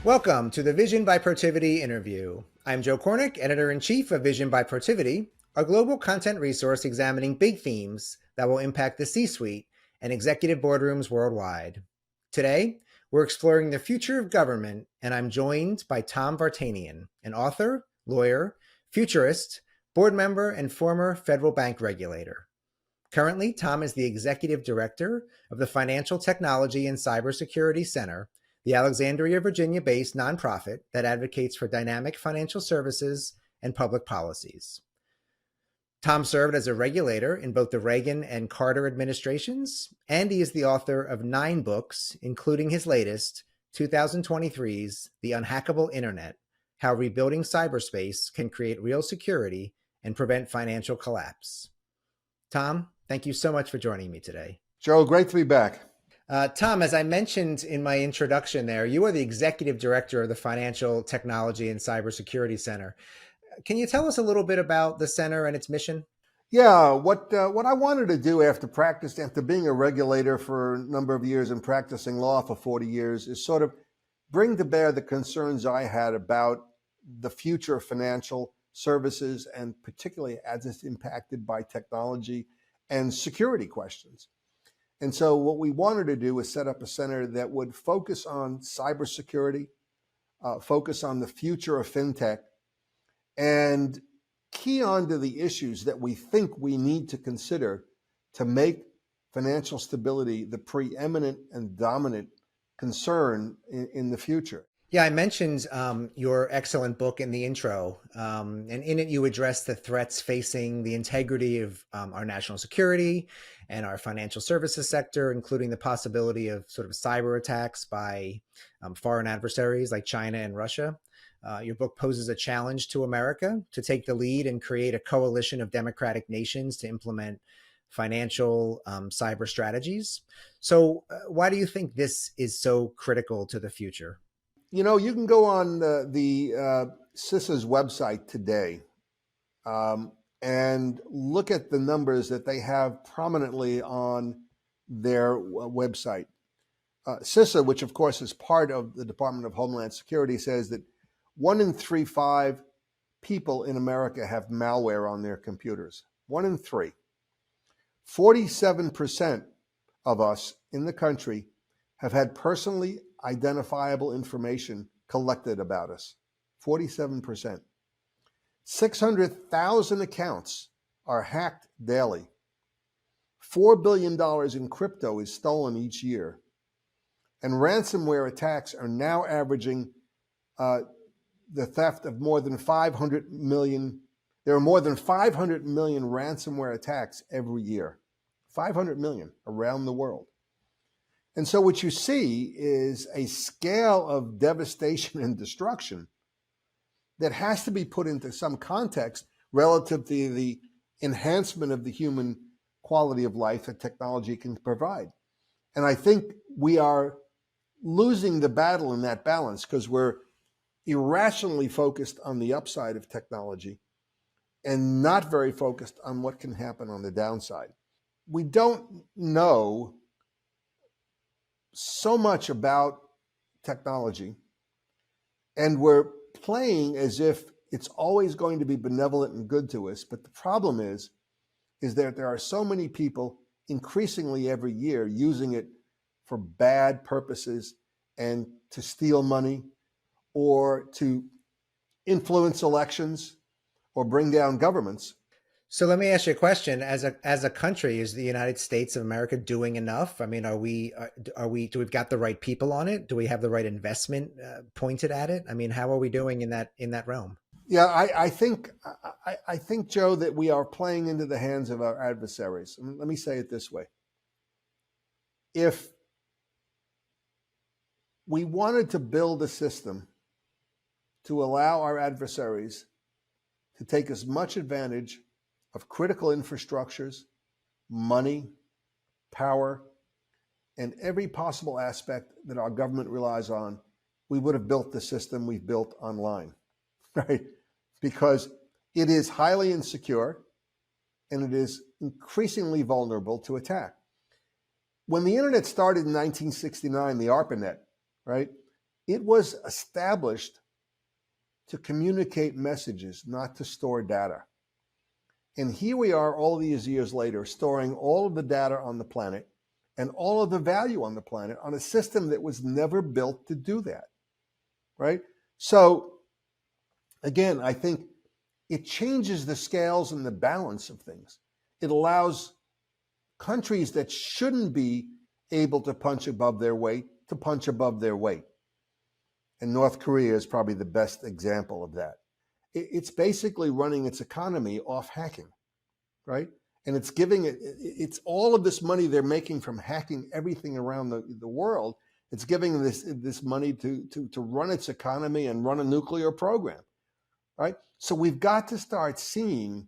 Welcome to the Vision by Protiviti interview. I'm Joe Kornik, editor-in-chief of Vision by Protiviti, a global content resource examining big themes that will impact the C-suite and executive boardrooms worldwide. Today, we're exploring the future of government, and I'm joined by Tom Vartanian, an author, lawyer, futurist, board member, and former federal bank regulator. Currently, Tom is the executive director of the Financial Technology and Cybersecurity Center, the Alexandria, Virginia-based nonprofit that advocates for dynamic financial services and public policies. Tom served as a regulator in both the Reagan and Carter administrations, and he is the author of 9 books, including his latest, 2023's The Unhackable Internet: How Rebuilding Cyberspace Can Create Real Security and Prevent Financial Collapse. Tom, thank you so much for joining me today. Joe, great to be back. Tom, as I mentioned in my introduction there, you are the executive director of the Financial Technology and Cybersecurity Center. Can you tell us a little bit about the center and its mission? Yeah, what I wanted to do after being a regulator for a number of years and practicing law for 40 years is sort of bring to bear the concerns I had about the future of financial services, and particularly as it's impacted by technology and security questions. And so what we wanted to do was set up a center that would focus on cybersecurity, focus on the future of fintech, and key on to the issues that we think we need to consider to make financial stability the preeminent and dominant concern in the future. Yeah, I mentioned your excellent book in the intro, and in it you address the threats facing the integrity of our national security and our financial services sector, including the possibility of sort of cyber attacks by foreign adversaries like China and Russia. Your book poses a challenge to America to take the lead and create a coalition of democratic nations to implement financial cyber strategies. So why do you think this is so critical to the future? You know, you can go on the CISA's website today and look at the numbers that they have prominently on their website. CISA, which of course is part of the Department of Homeland Security, says that 1 in 5 people in America have malware on their computers. 1 in 3. 47% of us in the country have had personally identifiable information collected about us. 47%. 600,000 accounts are hacked daily. $4 billion in crypto is stolen each year. And ransomware attacks are now averaging the theft of more than 500 million. There are more than 500 million ransomware attacks every year. 500 million around the world. And so what you see is a scale of devastation and destruction that has to be put into some context relative to the enhancement of the human quality of life that technology can provide. And I think we are losing the battle in that balance because we're irrationally focused on the upside of technology and not very focused on what can happen on the downside. We don't know so much about technology, and we're playing as if it's always going to be benevolent and good to us. But the problem is that there are so many people increasingly every year using it for bad purposes and to steal money or to influence elections or bring down governments. So let me ask you a question. As a country, is the United States of America doing enough? I mean, do we've got the right people on it? Do we have the right investment pointed at it? I mean, how are we doing in that realm? Yeah, I think, Joe, that we are playing into the hands of our adversaries. I mean, let me say it this way. If we wanted to build a system to allow our adversaries to take as much advantage of critical infrastructures, money, power, and every possible aspect that our government relies on, we would have built the system we've built online, right? Because it is highly insecure and it is increasingly vulnerable to attack. When the internet started in 1969, the ARPANET, right? It was established to communicate messages, not to store data. And here we are all these years later, storing all of the data on the planet and all of the value on the planet on a system that was never built to do that, right? So again, I think it changes the scales and the balance of things. It allows countries that shouldn't be able to punch above their weight to punch above their weight. And North Korea is probably the best example of that. It's basically running its economy off hacking, right? And it's giving it's all of this money they're making from hacking everything around the world. It's giving this money to run its economy and run a nuclear program, right? So we've got to start seeing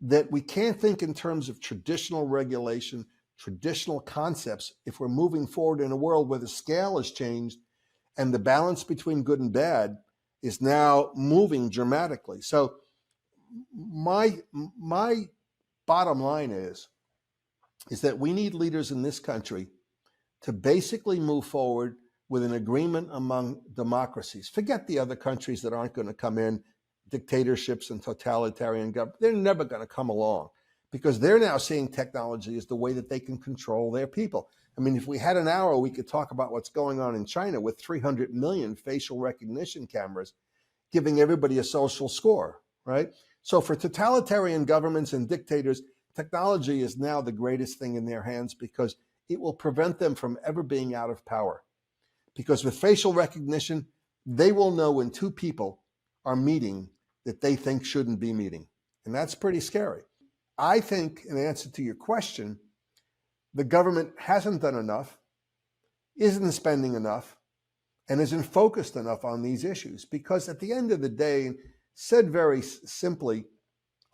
that we can't think in terms of traditional regulation, traditional concepts, if we're moving forward in a world where the scale has changed and the balance between good and bad is now moving dramatically. So my bottom line is that we need leaders in this country to basically move forward with an agreement among democracies. Forget the other countries that aren't going to come in, dictatorships and totalitarian government. They're never going to come along because they're now seeing technology as the way that they can control their people. I mean, if we had an hour, we could talk about what's going on in China with 300 million facial recognition cameras giving everybody a social score, right? So for totalitarian governments and dictators, technology is now the greatest thing in their hands because it will prevent them from ever being out of power. Because with facial recognition, they will know when two people are meeting that they think shouldn't be meeting. And that's pretty scary. I think, in answer to your question, the government hasn't done enough, isn't spending enough, and isn't focused enough on these issues. Because at the end of the day, said very simply,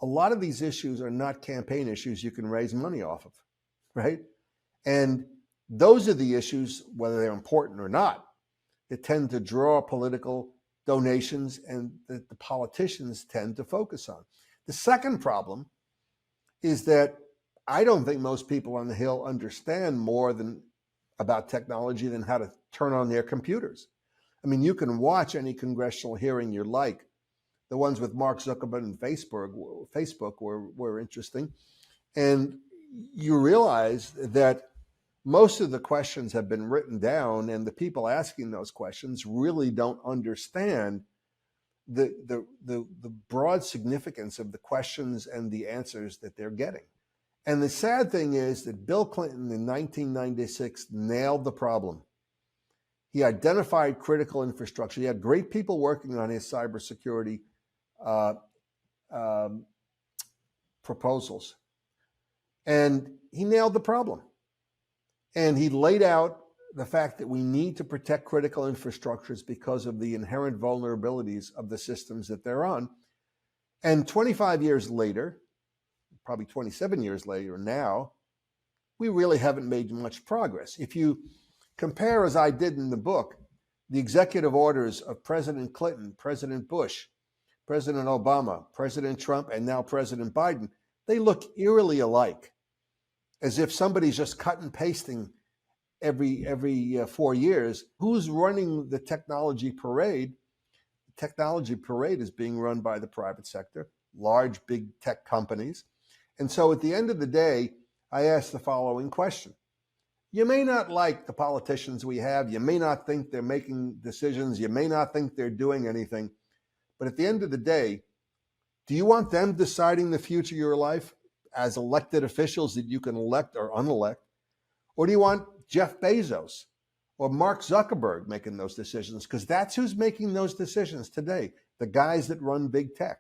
a lot of these issues are not campaign issues you can raise money off of, right? And those are the issues, whether they're important or not, that tend to draw political donations and that the politicians tend to focus on. The second problem is that I don't think most people on the Hill understand more about technology than how to turn on their computers. I mean, you can watch any congressional hearing you like. The ones with Mark Zuckerberg and Facebook were interesting. And you realize that most of the questions have been written down, and the people asking those questions really don't understand the broad significance of the questions and the answers that they're getting. And the sad thing is that Bill Clinton in 1996 nailed the problem. He identified critical infrastructure. He had great people working on his cybersecurity proposals. And he nailed the problem. And he laid out the fact that we need to protect critical infrastructures because of the inherent vulnerabilities of the systems that they're on. And 25 years later, probably 27 years later now, we really haven't made much progress. If you compare, as I did in the book, the executive orders of President Clinton, President Bush, President Obama, President Trump, and now President Biden, they look eerily alike, as if somebody's just cut and pasting every 4 years. Who's running the technology parade? The technology parade is being run by the private sector, large, big tech companies. And so at the end of the day, I ask the following question. You may not like the politicians we have. You may not think they're making decisions. You may not think they're doing anything. But at the end of the day, do you want them deciding the future of your life as elected officials that you can elect or unelect? Or do you want Jeff Bezos or Mark Zuckerberg making those decisions? Because that's who's making those decisions today, the guys that run big tech.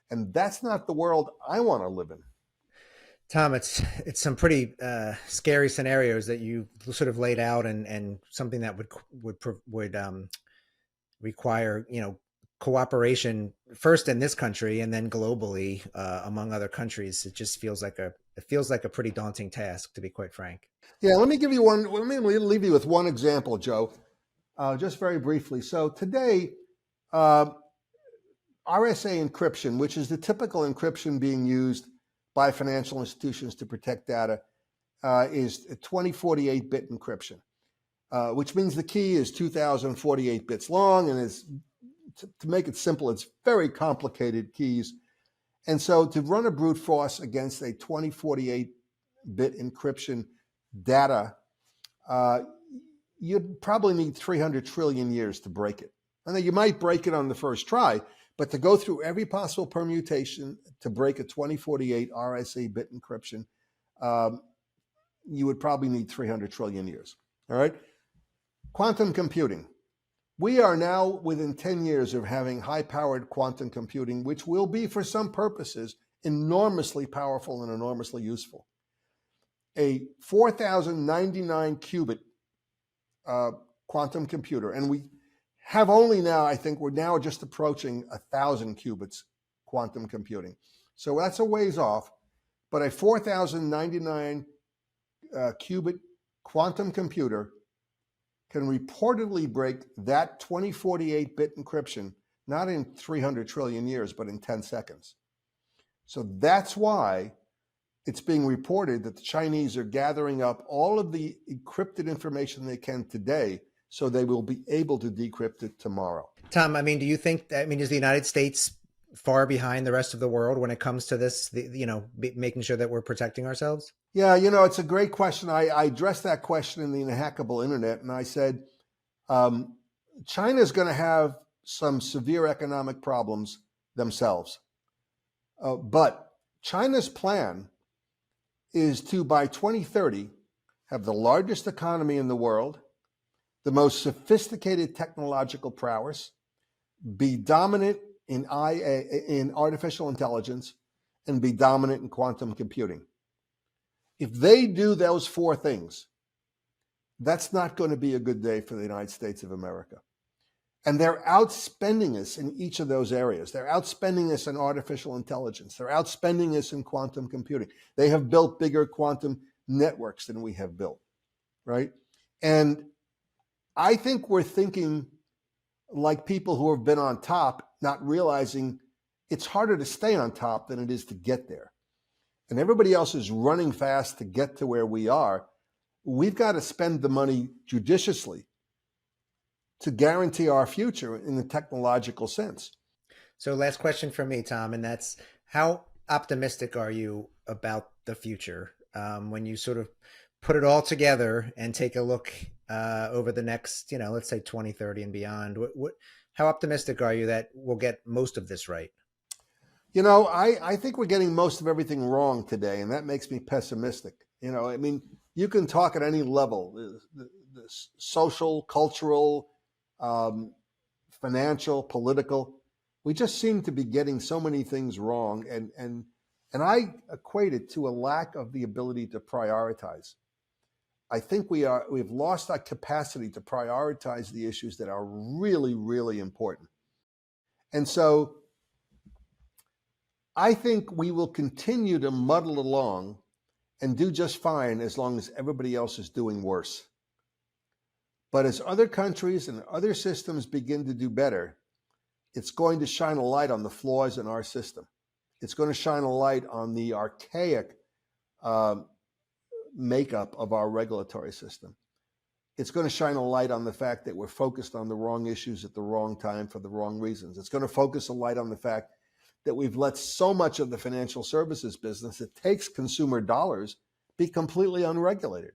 And that's not the world I want to live in. Tom, it's some pretty scary scenarios that you sort of laid out, and something that would require, cooperation first in this country and then globally among other countries. It just feels like a pretty daunting task, to be quite frank. Yeah, let me give you one. Let me leave you with one example, Joe, just very briefly. So today, RSA encryption, which is the typical encryption being used by financial institutions to protect data, is a 2048-bit encryption. which means the key is 2048 bits long, and is to make it simple, it's very complicated keys. And so to run a brute force against a 2048-bit encryption data, you'd probably need 300 trillion years to break it. And then you might break it on the first try, but to go through every possible permutation to break a 2048 RSA bit encryption, you would probably need 300 trillion years. All right? Quantum computing. We are now within 10 years of having high-powered quantum computing, which will be, for some purposes, enormously powerful and enormously useful. A 4,099 qubit quantum computer, and we have only now, I think we're now just approaching 1,000 qubits quantum computing. So that's a ways off, but a 4,099 qubit quantum computer can reportedly break that 2048-bit encryption, not in 300 trillion years, but in 10 seconds. So that's why it's being reported that the Chinese are gathering up all of the encrypted information they can today, so they will be able to decrypt it tomorrow. Tom, I mean, do you think, is the United States far behind the rest of the world when it comes to this, making sure that we're protecting ourselves? Yeah, it's a great question. I addressed that question in the Unhackable Internet, and I said, China's going to have some severe economic problems themselves. But China's plan is to, by 2030, have the largest economy in the world, the most sophisticated technological prowess, be dominant in artificial intelligence, and be dominant in quantum computing. If they do those four things, that's not going to be a good day for the United States of America. And they're outspending us in each of those areas. They're outspending us in artificial intelligence. They're outspending us in quantum computing. They have built bigger quantum networks than we have built, right? And I think we're thinking like people who have been on top, not realizing it's harder to stay on top than it is to get there. And everybody else is running fast to get to where we are. We've got to spend the money judiciously to guarantee our future in the technological sense. So last question for me, Tom, and that's, how optimistic are you about the future when you sort of put it all together and take a look over the next, let's say 2030 and beyond? How optimistic are you that we'll get most of this right? I think we're getting most of everything wrong today, and that makes me pessimistic. You can talk at any level, the social, cultural, financial, political. We just seem to be getting so many things wrong, and I equate it to a lack of the ability to prioritize. I think we've lost our capacity to prioritize the issues that are really, really important. And so I think we will continue to muddle along and do just fine as long as everybody else is doing worse. But as other countries and other systems begin to do better, it's going to shine a light on the flaws in our system. It's going to shine a light on the archaic makeup of our regulatory system. It's going to shine a light on the fact that we're focused on the wrong issues at the wrong time for the wrong reasons. It's going to focus a light on the fact that we've let so much of the financial services business that takes consumer dollars be completely unregulated.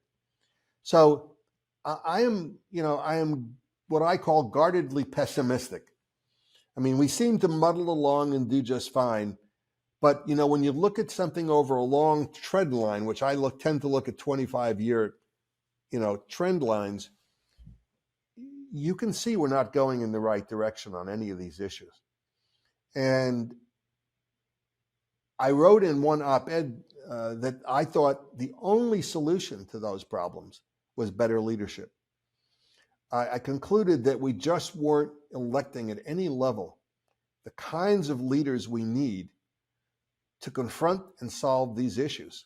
So I am what I call guardedly pessimistic. I mean, we seem to muddle along and do just fine. But, when you look at something over a long trend line, which I tend to look at 25-year, trend lines, you can see we're not going in the right direction on any of these issues. And I wrote in one op-ed that I thought the only solution to those problems was better leadership. I concluded that we just weren't electing at any level the kinds of leaders we need to confront and solve these issues.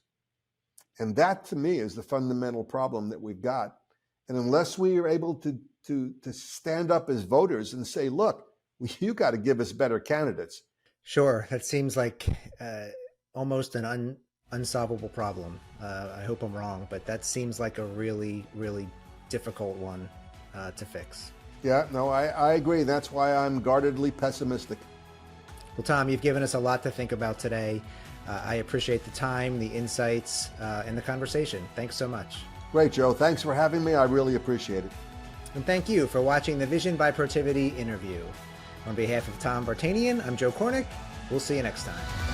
And that, to me, is the fundamental problem that we've got. And unless we are able to stand up as voters and say, look, you got to give us better candidates. Sure. That seems like almost an unsolvable problem. I hope I'm wrong, but that seems like a really, really difficult one to fix. Yeah, no, I agree. That's why I'm guardedly pessimistic. Well, Tom, you've given us a lot to think about today. I appreciate the time, the insights, and the conversation. Thanks so much. Great, Joe. Thanks for having me. I really appreciate it. And thank you for watching the Vision by Protiviti interview. On behalf of Tom Vartanian, I'm Joe Kornik. We'll see you next time.